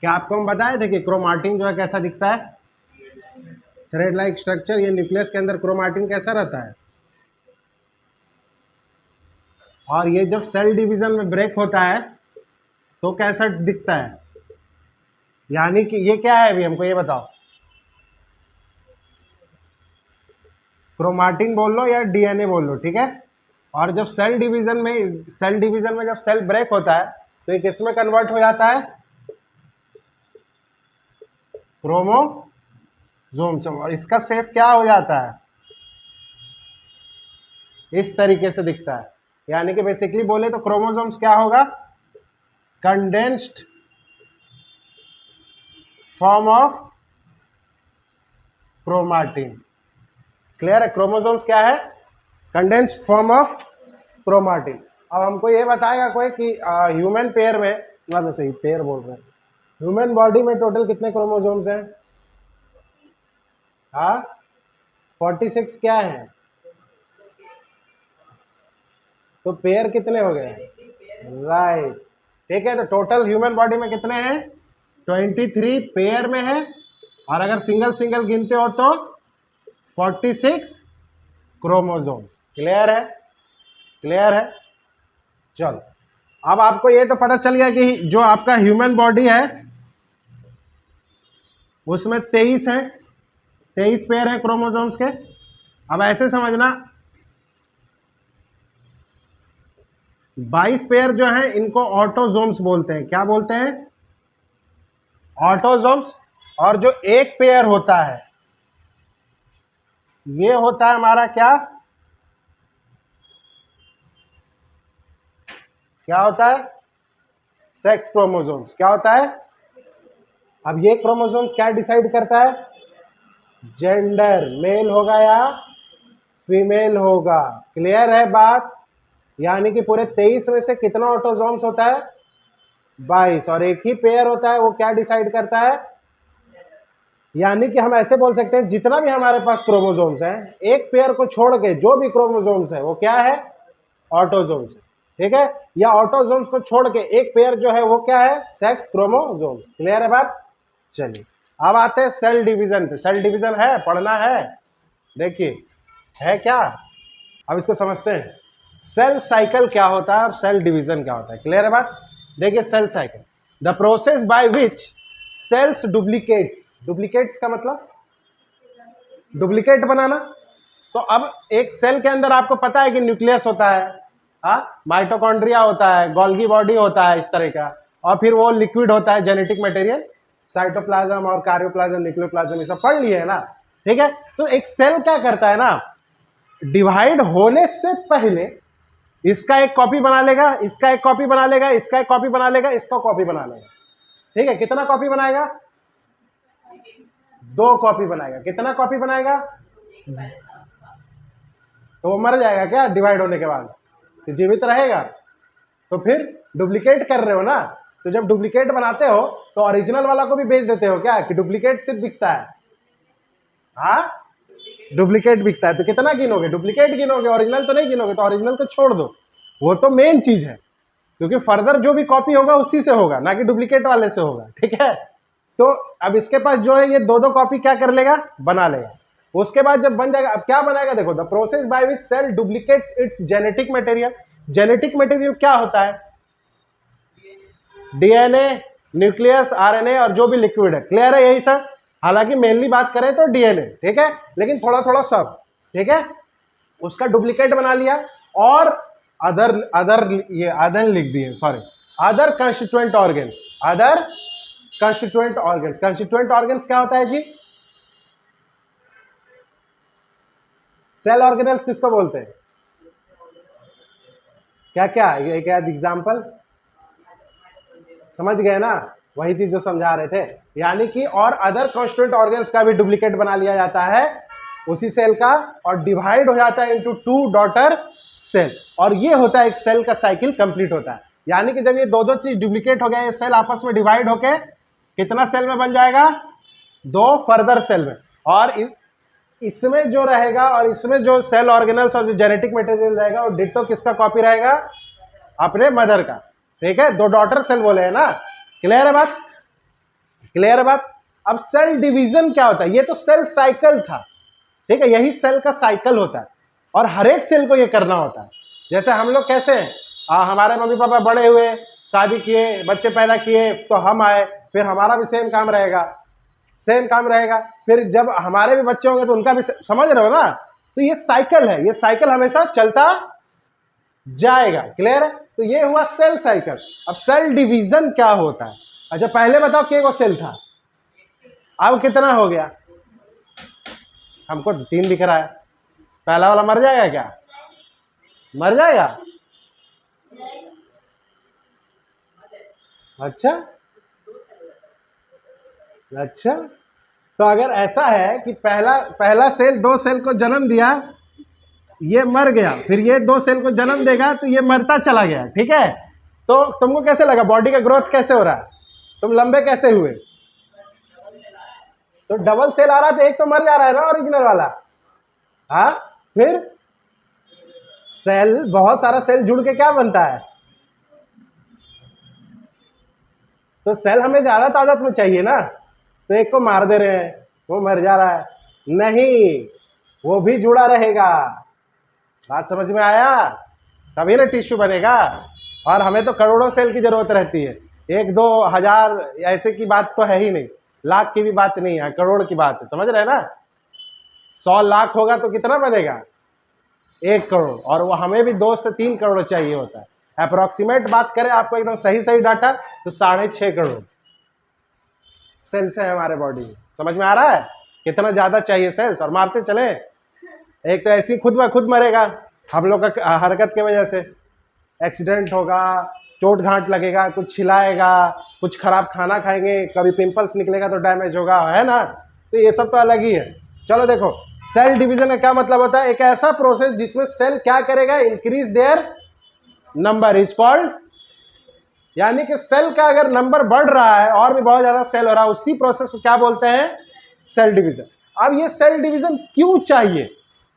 क्या आपको हम बताए थे कि क्रोमाटिन जो है कैसा दिखता है, थ्रेड लाइक स्ट्रक्चर। ये न्यूक्लियस के अंदर क्रोमाटिन कैसा रहता है, और ये जब सेल डिवीजन में ब्रेक होता है तो कैसा दिखता है। यानी कि ये क्या है, अभी हमको ये बताओ, क्रोमाटिन बोल लो या डीएनए बोल लो, ठीक है। और जब सेल डिवीजन में जब सेल ब्रेक होता है तो ये किस में कन्वर्ट हो जाता है, क्रोमोसोम्स। और इसका शेप क्या हो जाता है, इस तरीके से दिखता है। यानी कि बेसिकली बोले तो क्रोमोसोम्स क्या होगा, condensed form of chromatin. Clear है, क्रोमोसोम्स क्या है, कंडेंस्ड फॉर्म ऑफ क्रोमाटिन। अब हमको ये बताएगा कोई कि ह्यूमन पेयर में, मतलब सही पेयर बोल रहे हैं, ह्यूमन बॉडी में टोटल कितने क्रोमोसोम्स हैं। हाँ 46 क्या है, तो पेयर कितने हो गए, राइट। ठीक है, तो टोटल ह्यूमन बॉडी में कितने हैं, 23 पेयर में है। और अगर सिंगल सिंगल गिनते हो तो 46 क्रोमोसोम्स। क्लियर है, क्लियर है। चलो, अब आपको ये तो पता चल गया कि जो आपका ह्यूमन बॉडी है उसमें 23 है, 23 पेयर है क्रोमोसोम्स के। अब ऐसे समझना 22 पेयर जो है इनको ऑटोसोम्स बोलते हैं। क्या बोलते हैं, ऑटोसोम्स। और जो एक पेयर होता है ये होता है हमारा क्या, क्या होता है, सेक्स क्रोमोसोम्स। क्या होता है, अब ये क्रोमोसोम्स क्या डिसाइड करता है, जेंडर, मेल होगा या फीमेल होगा। क्लियर है बात। यानी कि पूरे 23 में से कितना ऑटोसोम्स होता है, 22। और एक ही पेयर होता है, वो क्या डिसाइड करता है। यानी कि हम ऐसे बोल सकते हैं जितना भी हमारे पास क्रोमोसोम्स हैं, एक पेयर को छोड़ के जो भी क्रोमोसोम्स है वो क्या है, ऑटोसोम्स है। ठीक है, या ऑटोसोम्स को छोड़ के एक पेयर जो है वो क्या है, सेक्स क्रोमोसोम्स। क्लियर है बात। चलिए अब आते हैं सेल डिवीजन पे। सेल डिवीजन है, पढ़ना है, देखिए है क्या। अब इसको समझते हैं, सेल साइकिल क्या होता है और सेल डिवीजन क्या होता है। क्लियर है बात। देखिए cell cycle, the process by which cells duplicates. Duplicates का मतलब डुप्लीकेट बनाना। तो अब एक सेल के अंदर आपको पता है कि न्यूक्लियस होता है, हाँ, माइटोकॉन्ड्रिया होता है, गोल्गी बॉडी होता है इस तरह का, और फिर वो लिक्विड होता है जेनेटिक मटेरियल, साइटोप्लाज्म और कार्योप्लाज्म, न्यूक्लियोप्लाज्म, ये सब पढ़ लिए है ना। ठीक है, तो एक सेल क्या करता है ना, डिवाइड होने से पहले इसका एक कॉपी बना लेगा, इसका एक कॉपी बना लेगा, इसका एक कॉपी बना लेगा, इसका कॉपी बना लेगा। ठीक है, कितना कॉपी बनाएगा, 2 कॉपी बनाएगा। कितना कॉपी बनाएगा, तो वो मर जाएगा क्या डिवाइड होने के बाद, तो जीवित रहेगा। तो फिर डुप्लीकेट कर रहे हो ना, तो जब डुप्लीकेट बनाते हो तो ओरिजिनल वाला को भी बेच देते हो क्या, कि डुप्लीकेट सिर्फ बिकता है। हाँ, डुप्लीकेट बिकता है, तो कितना गिनोगे, डुप्लीकेट गिनोगे, ओरिजिनल तो नहीं गिनोगे। तो ओरिजिनल को छोड़ दो, वो तो मेन चीज है, क्योंकि फर्दर जो भी कॉपी होगा उसी से होगा, ना कि डुप्लीकेट वाले से होगा। ठीक है, तो अब इसके पास जो है ये 2 कॉपी क्या कर लेगा, बना लेगा। उसके बाद जब बन जाएगा, अब क्या बनाएगा, देखो, the process by which cell duplicates it's genetic material. Genetic material क्या होता है, डीएनए, न्यूक्लियस, आरएनए और जो भी लिक्विड है। क्लियर है, यही सब। हालांकि मेनली बात करें तो डीएनए, ठीक है, लेकिन थोड़ा थोड़ा सब। ठीक है, उसका डुप्लीकेट बना लिया, और अदर लिख दिए, sorry, other constituent organs. Other constituent organs. Constituent organs क्या होता है जी, सेल ऑर्गेनल्स किसको बोलते हैं, क्या क्या, ये क्या एग्जांपल, समझ गए ना, वही चीज जो समझा रहे थे। यानी कि और अदर कॉन्स्टिट्यूएंट ऑर्गन्स का भी डुप्लीकेट बना लिया जाता है उसी सेल का, और डिवाइड हो जाता है इनटू 2 डॉटर सेल, और ये होता है एक सेल का साइकिल कंप्लीट होता है। यानी कि जब ये 2 चीज डुप्लीकेट हो गया, ये सेल आपस में डिवाइड होके कितना सेल में बन जाएगा, 2 फर्दर सेल में। और इसमें जो रहेगा, और इसमें जो सेल ऑर्गेनल्स और जो जेनेटिक मटेरियल रहेगा, वो डिट्टो किसका कॉपी रहेगा, अपने मदर का। ठीक है, 2 डॉटर सेल बोले हैं ना। क्लियर है बात। क्लियर है बात। अब सेल डिवीजन क्या होता है, ये तो सेल साइकिल था, ठीक है, यही सेल का साइकिल होता है और हर एक सेल को ये करना होता है। जैसे हम लोग कैसे हैं, हमारे मम्मी पापा बड़े हुए, शादी किए, बच्चे पैदा किए, तो हम आए, फिर हमारा भी सेम काम रहेगा, सेम काम रहेगा, फिर जब हमारे भी बच्चे होंगे तो उनका भी, समझ रहे हो ना। तो ये साइकिल है, ये साइकिल हमेशा चलता जाएगा। क्लियर है। तो ये हुआ सेल साइकिल। अब सेल डिवीजन क्या होता है। अच्छा पहले बताओ के को सेल था, अब कितना हो गया, हमको तो 3 दिख रहा है। पहला वाला मर जाएगा क्या, मर जाएगा। अच्छा अच्छा, तो अगर ऐसा है कि पहला सेल 2 सेल को जन्म दिया, ये मर गया, फिर ये 2 सेल को जन्म देगा, तो ये मरता चला गया, ठीक है। तो तुमको कैसे लगा, बॉडी का ग्रोथ कैसे हो रहा है, तुम लंबे कैसे हुए। तो डबल सेल आ रहा है तो एक तो मर जा रहा है ना ओरिजिनल वाला। हाँ, फिर सेल, बहुत सारा सेल जुड़ के क्या बनता है, तो सेल हमें ज्यादा तादाद में चाहिए ना, तो एक को मार दे रहे हैं, वो मर जा रहा है, नहीं, वो भी जुड़ा रहेगा। बात समझ में आया, तभी ना टिश्यू बनेगा। और हमें तो करोड़ों सेल की जरूरत रहती है, 1-2 हज़ार ऐसे की बात तो है ही नहीं, लाख की भी बात नहीं है, करोड़ की बात है, समझ रहे हैं ना। 100 लाख होगा तो कितना बनेगा, 1 करोड़, और वो हमें भी 2 से 3 करोड़ चाहिए होता है। अप्रोक्सीमेट बात करें आपको एकदम सही डाटा, तो 6.5 करोड़ सेल्स है हमारे बॉडी में। समझ में आ रहा है कितना ज्यादा चाहिए सेल्स, और मारते चले। एक तो ऐसी खुद ब खुद मरेगा हम लोग का हरकत की वजह से, एक्सीडेंट होगा, चोट घाट लगेगा, कुछ छिलाएगा, कुछ खराब खाना खाएंगे, कभी पिंपल्स निकलेगा तो डैमेज होगा, है ना। तो ये सब तो अलग ही है। चलो देखो, सेल डिवीजन का क्या मतलब होता है, एक ऐसा प्रोसेस जिसमें सेल क्या करेगा, increase their number is called, यानी कि सेल का अगर नंबर बढ़ रहा है और भी बहुत ज्यादा सेल हो रहा है, उसी प्रोसेस को क्या बोलते हैं, सेल डिवीजन। अब ये सेल डिवीजन क्यों चाहिए,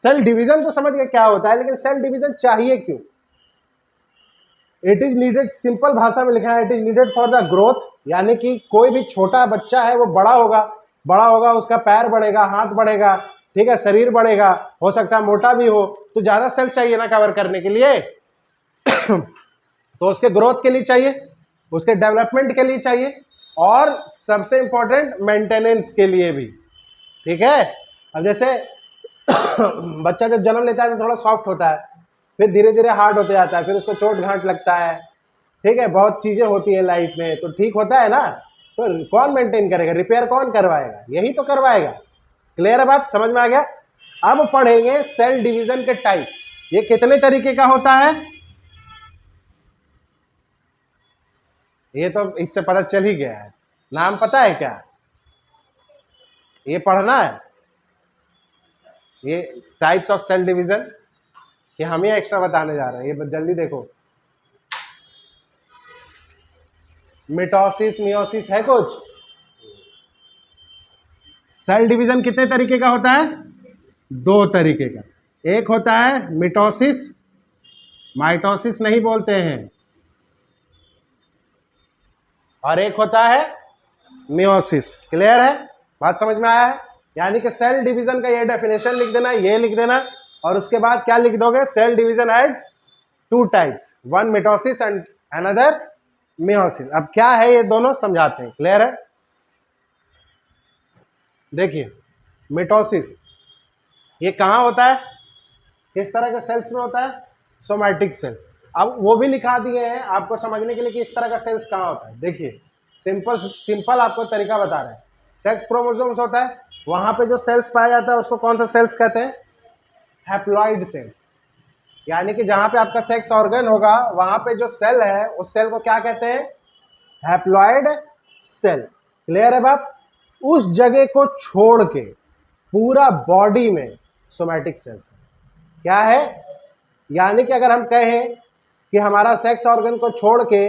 सेल डिवीजन तो समझ गए क्या होता है, लेकिन सेल डिवीजन चाहिए क्यों। इट इज नीडेड, सिंपल भाषा में लिखा है, it is needed for the growth, यानी कि कोई भी छोटा बच्चा है वो बड़ा होगा, उसका पैर बढ़ेगा, हाथ बढ़ेगा, ठीक है, शरीर बढ़ेगा, हो सकता है मोटा भी हो, तो ज्यादा सेल चाहिए ना कवर करने के लिए। तो उसके ग्रोथ के लिए चाहिए, उसके डेवलपमेंट के लिए चाहिए, और सबसे इंपॉर्टेंट मेंटेनेंस के लिए भी, ठीक है। अब जैसे बच्चा जब जन्म लेता है तो थोड़ा सॉफ्ट होता है, फिर धीरे धीरे हार्ड होते जाता है, फिर उसको चोट घाट लगता है, ठीक है, बहुत चीजें होती है लाइफ में, तो ठीक होता है ना। तो कौन मेंटेन करेगा, रिपेयर कौन करवाएगा, यही तो करवाएगा। क्लियर है बात, समझ में आ गया। अब पढ़ेंगे सेल डिवीजन के टाइप, ये कितने तरीके का होता है, ये तो इससे पता चल ही गया है। नाम पता है क्या, ये पढ़ना है, ये टाइप्स ऑफ सेल डिवीजन, कि हम ही एक्स्ट्रा बताने जा रहे हैं, ये जल्दी देखो। मिटोसिस मियोसिस है कुछ, सेल डिवीजन कितने तरीके का होता है, 2 तरीके का। एक होता है मिटोसिस, माइटोसिस नहीं बोलते हैं, और एक होता है मियोसिस। क्लियर है, बात समझ में आया है। यानी कि सेल डिवीजन का ये डेफिनेशन लिख देना, ये लिख देना, और उसके बाद क्या लिख दोगे, cell division has 2 types, 1 mitosis and another meiosis. अब क्या है ये दोनों समझाते हैं। क्लियर है, देखिए मिटोसिस ये कहाँ होता है, किस तरह के सेल्स में होता है, सोमैटिक सेल। अब वो भी लिखा दिए हैं आपको समझने के लिए कि इस तरह का सेल्स कहाँ होता है। देखिए सिंपल आपको तरीका बता रहे हैं, सेक्स क्रोमोसोम्स होता है, वहां पे जो सेल्स पाया जाता है उसको कौन सा सेल्स कहते हैं, हैप्लॉइड सेल। यानी कि जहां पे आपका सेक्स ऑर्गन होगा वहां पे जो सेल है उस सेल को क्या कहते हैं, हैप्लॉइड सेल। क्लियर है बात। उस जगह को छोड़ के पूरा बॉडी में सोमैटिक सेल्स क्या है, यानी कि अगर हम कहें कि हमारा सेक्स ऑर्गन को छोड़ के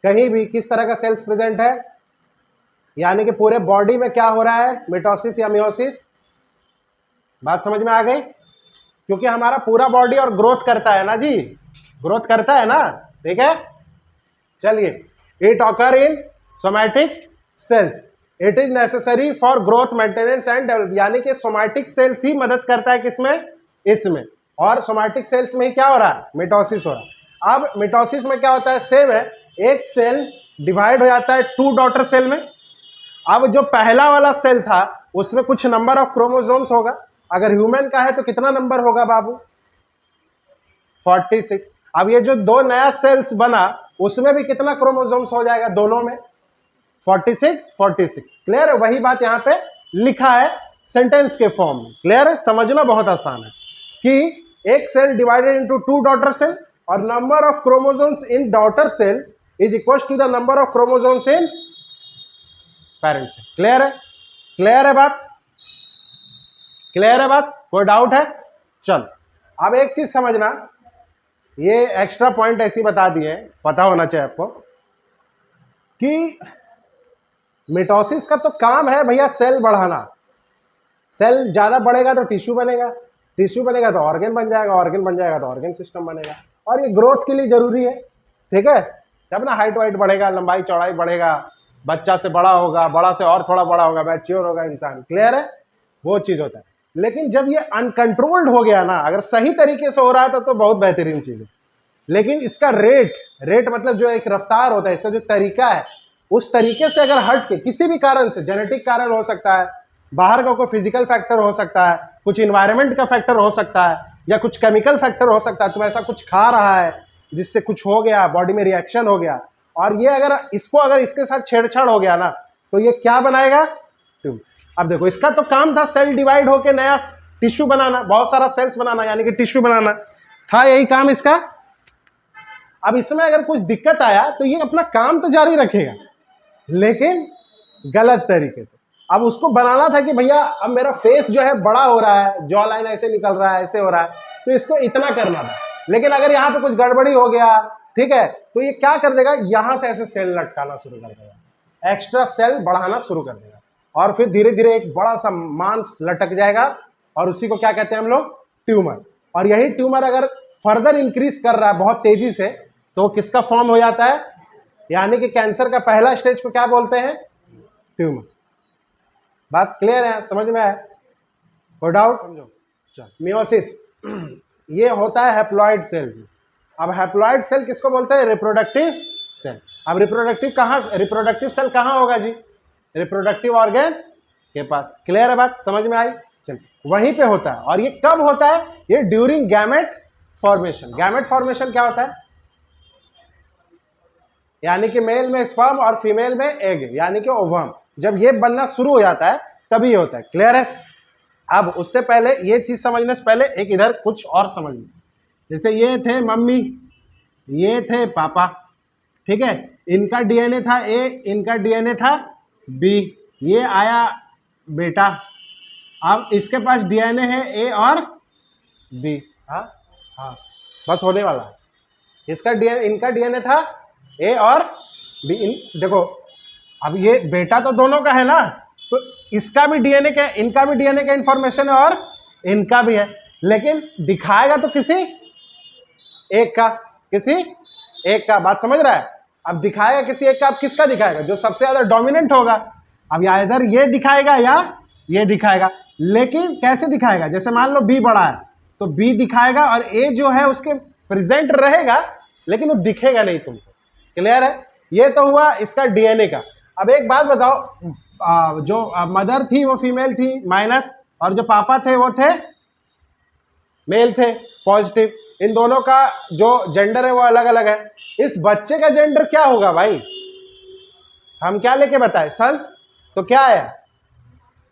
कहीं भी किस तरह का सेल्स प्रेजेंट है, यानी कि पूरे बॉडी में क्या हो रहा है, मिटोसिस या मियोसिस। बात समझ में आ गई, क्योंकि हमारा पूरा बॉडी और ग्रोथ करता है ना जी, ग्रोथ करता है ना, ठीक है। चलिए, it occur in somatic cells. It is necessary for growth maintenance and develop, यानी कि सोमैटिक सेल्स ही मदद करता है किसमें, इसमें। और सोमैटिक सेल्स में ही क्या हो रहा है, मिटोसिस हो रहा है। अब मिटोसिस में क्या होता है, सेम है, एक सेल डिवाइड हो जाता है 2 डॉटर सेल में। अब जो पहला वाला सेल था उसमें कुछ नंबर ऑफ क्रोमोसोम्स होगा, अगर ह्यूमन का है तो कितना नंबर होगा बाबू, 46। अब ये जो 2 नया सेल्स बना उसमें भी कितना क्रोमोसोम्स हो जाएगा, दोनों में 46 46। क्लियर है, वही बात यहाँ पे लिखा है सेंटेंस के फॉर्म में। क्लियर है, समझना बहुत आसान है कि एक cell divided into 2 daughter cell और number of chromosomes in daughter cell is equal to the number of chromosomes in parent cell. Clear है, क्लियर है बात, क्लियर है बात, कोई डाउट है? चल अब एक चीज समझना, ये एक्स्ट्रा पॉइंट ऐसी बता दिए, पता होना चाहिए आपको कि मिटोसिस का तो काम है भैया सेल बढ़ाना। सेल ज्यादा बढ़ेगा तो टिश्यू बनेगा, टिश्यू बनेगा तो ऑर्गन बन जाएगा, ऑर्गन बन जाएगा तो ऑर्गन सिस्टम बनेगा, और ये ग्रोथ के लिए जरूरी है। ठीक है, जब ना हाइट वाइट बढ़ेगा, लंबाई चौड़ाई बढ़ेगा, बच्चा से बड़ा होगा, बड़ा से और थोड़ा बड़ा होगा, मैच्योर होगा इंसान। क्लियर है, वो चीज होता है। लेकिन जब ये अनकंट्रोल्ड हो गया ना, अगर सही तरीके से हो रहा था तो बहुत बेहतरीन चीज है, लेकिन इसका रेट मतलब जो एक रफ्तार होता है, इसका जो तरीका है, उस तरीके से अगर हट के किसी भी कारण से, जेनेटिक कारण हो सकता है, बाहर का कोई फिजिकल फैक्टर हो सकता है, कुछ इन्वायरमेंट का फैक्टर हो सकता है, या कुछ केमिकल फैक्टर हो सकता है, तुम ऐसा कुछ खा रहा है जिससे कुछ हो गया, बॉडी में रिएक्शन हो गया, और ये अगर इसके साथ छेड़छाड़ हो गया ना, तो ये क्या बनाएगा, ट्यूमर। अब देखो, इसका तो काम था सेल डिवाइड होके नया टिश्यू बनाना, बहुत सारा सेल्स बनाना, यानी कि टिश्यू बनाना था, यही काम इसका। अब इसमें अगर कुछ दिक्कत आया तो ये अपना काम तो जारी रखेगा, लेकिन गलत तरीके से। अब उसको बनाना था कि भैया अब मेरा फेस जो है बड़ा हो रहा है, जॉ लाइन ऐसे निकल रहा है, ऐसे हो रहा है, तो इसको इतना करना था। लेकिन अगर यहाँ पे कुछ गड़बड़ी हो गया, ठीक है, तो ये क्या कर देगा, यहां से ऐसे सेल लटकाना शुरू कर देगा, एक्स्ट्रा सेल बढ़ाना शुरू कर देगा, और फिर धीरे धीरे एक बड़ा सा मांस लटक जाएगा, और उसी को क्या कहते हैं हम लोग, ट्यूमर। और यही ट्यूमर अगर फर्दर इंक्रीज कर रहा है बहुत तेजी से, तो वो किसका फॉर्म हो जाता है, यानी कि कैंसर का पहला स्टेज को क्या बोलते हैं, ट्यूमर। बात क्लियर है, समझ में आया, कोई डाउट? समझो। चल, मियोसिस ये होता है हैप्लॉइड सेल। अब हैप्लॉइड सेल किसको बोलते हैं, रिप्रोडक्टिव सेल। अब रिप्रोडक्टिव सेल कहाँ होगा जी, रिप्रोडक्टिव ऑर्गन के पास। क्लियर है बात, समझ में आई? चल, वहीं पे होता है। और ये कब होता है, ये during gamete formation. Gamete formation क्या होता है, यानी कि मेल में स्पर्म और फीमेल में एग, यानी कि ओवम, जब ये बनना शुरू हो जाता है तभी होता है। क्लियर है? अब उससे पहले ये चीज समझने से पहले एक इधर कुछ और समझ लो। जैसे ये थे मम्मी, ये थे पापा, ठीक है, इनका डीएनए था ए, इनका डीएनए था बी, ये आया बेटा, अब इसके पास डीएनए है ए और बी। हाँ हाँ, बस होने वाला है। इसका डीएनए, इनका डीएनए था ए और बी। देखो, अब ये बेटा तो दोनों का है ना, तो इसका भी डीएनए का, इनका भी डीएनए का इंफॉर्मेशन है और इनका भी है, लेकिन दिखाएगा तो किसी एक का, किसी एक का। बात समझ रहा है? अब दिखाएगा किसी एक का, अब किसका दिखाएगा, जो सबसे ज्यादा डोमिनेंट होगा। अब या इधर ये दिखाएगा या ये दिखाएगा, लेकिन कैसे दिखाएगा, जैसे मान लो बी बड़ा है तो बी दिखाएगा, और ए जो है उसके प्रेजेंट रहेगा, लेकिन वो दिखेगा नहीं तुमको। क्लियर है? ये तो हुआ इसका डीएनए का। अब एक बात बताओ, जो मदर थी वो फीमेल थी माइनस, और जो पापा थे वो थे मेल थे पॉजिटिव, इन दोनों का जो जेंडर है वो अलग अलग है। इस बच्चे का जेंडर क्या होगा भाई, हम क्या लेके बताए, सन, तो क्या है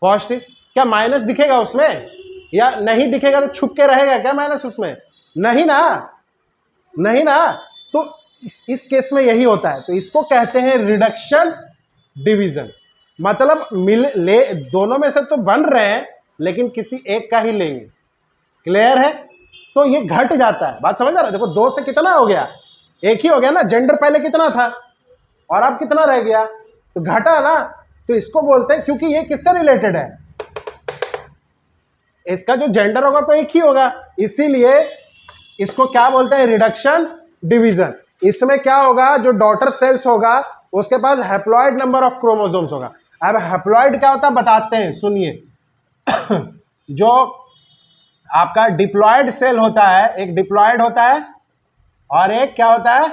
पॉजिटिव। क्या माइनस दिखेगा उसमें, या नहीं दिखेगा तो छुप के रहेगा क्या माइनस उसमें, नहीं ना, नहीं ना। तो इस केस में यही होता है, तो इसको कहते हैं रिडक्शन डिवीजन। मतलब दोनों में से तो बन रहे हैं, लेकिन किसी एक का ही लेंगे। क्लियर है? तो ये घट जाता है। बात समझ रहा है? देखो, 2 से कितना हो गया, एक ही हो गया ना। जेंडर पहले कितना था और अब कितना रह गया, तो घटा ना। तो इसको बोलते हैं, क्योंकि ये किससे रिलेटेड है, इसका जो जेंडर होगा तो एक ही होगा, इसीलिए इसको क्या बोलते हैं, रिडक्शन डिवीजन। इसमें क्या होगा, जो डॉटर सेल्स होगा उसके पास हैप्लॉइड नंबर ऑफ क्रोमोसोम्स होगा। अब हैप्लॉइड क्या होता है बताते हैं, सुनिए। जो आपका डिप्लॉयड सेल होता है, एक डिप्लॉयड होता है और एक क्या होता है,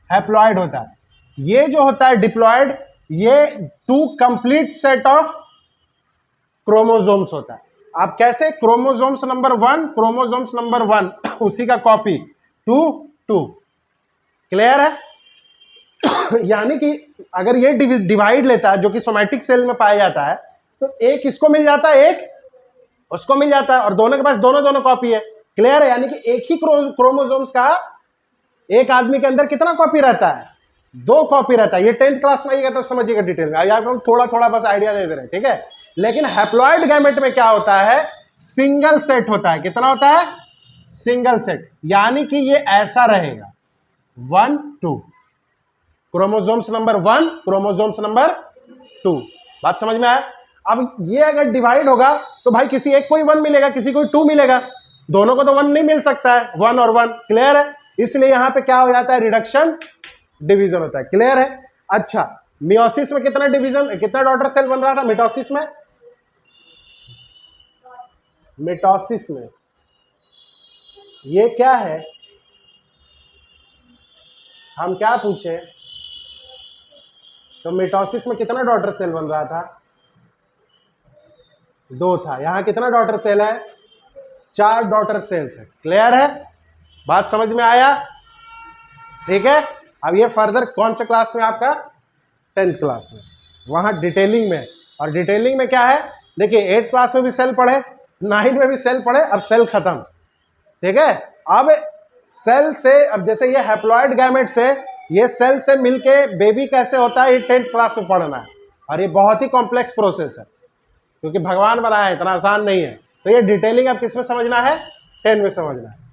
हैप्लॉइड होता है। ये जो होता है डिप्लॉयड, ये 2 कंप्लीट सेट ऑफ क्रोमोसोम्स होता है। आप कैसे, क्रोमोसोम्स नंबर 1, क्रोमोसोम्स नंबर 1 उसी का कॉपी 2 2। क्लियर है? यानी कि अगर ये डिवाइड लेता है, जो कि सोमैटिक सेल में पाया जाता है, तो एक इसको मिल जाता है, एक उसको मिल जाता है, और दोनों के पास दोनों दोनों कॉपी है। क्लियर है? यानी कि एक ही क्रोमोसोम्स का एक आदमी के अंदर कितना कॉपी रहता है, 2 कॉपी रहता है। ये 10th क्लास में आइएगा तब समझिएगा डिटेल में, यार हम थोड़ा थोड़ा बस आइडिया दे दे रहे हैं, ठीक है। लेकिन हैप्लॉइड गैमेट में क्या होता है, सिंगल सेट होता है। कितना होता है, सिंगल सेट, यानी कि ये ऐसा रहेगा 1 2, क्रोमोसोम्स नंबर 1, क्रोमोसोम्स नंबर 2। बात समझ में आया? अब ये अगर डिवाइड होगा तो भाई किसी एक को ही 1 मिलेगा, किसी को 2 मिलेगा, दोनों को तो 1 नहीं मिल सकता है, 1 और 1। क्लियर है? इसलिए यहां पे क्या हो जाता है, रिडक्शन डिवीजन होता है। क्लियर है? अच्छा, मियोसिस में कितना डिवीजन, कितना डॉटर सेल बन रहा था मिटोसिस में? मिटोसिस में ये क्या है, हम क्या पूछे, तो मिटोसिस में कितना डॉटर सेल बन रहा था, 2 था। यहां कितना डॉटर सेल है, 4 डॉटर सेल्स है। क्लियर है? बात समझ में आया? ठीक है। अब ये फर्दर कौन से क्लास में, आपका 10th क्लास में, वहां डिटेलिंग में। और डिटेलिंग में क्या है, देखिए 8th क्लास में भी सेल पढ़े, 9 में भी सेल पढ़े, अब सेल खत्म। ठीक है। अब सेल से, अब जैसे ये हैप्लॉइड गैमेट से, ये सेल से मिलके बेबी कैसे होता है, ये 10th क्लास में पढ़ना है। और ये बहुत ही कॉम्प्लेक्स प्रोसेस है, क्योंकि भगवान बनाया है, इतना आसान नहीं है। तो ये डिटेलिंग अब किस में समझना है, 10 में समझना है।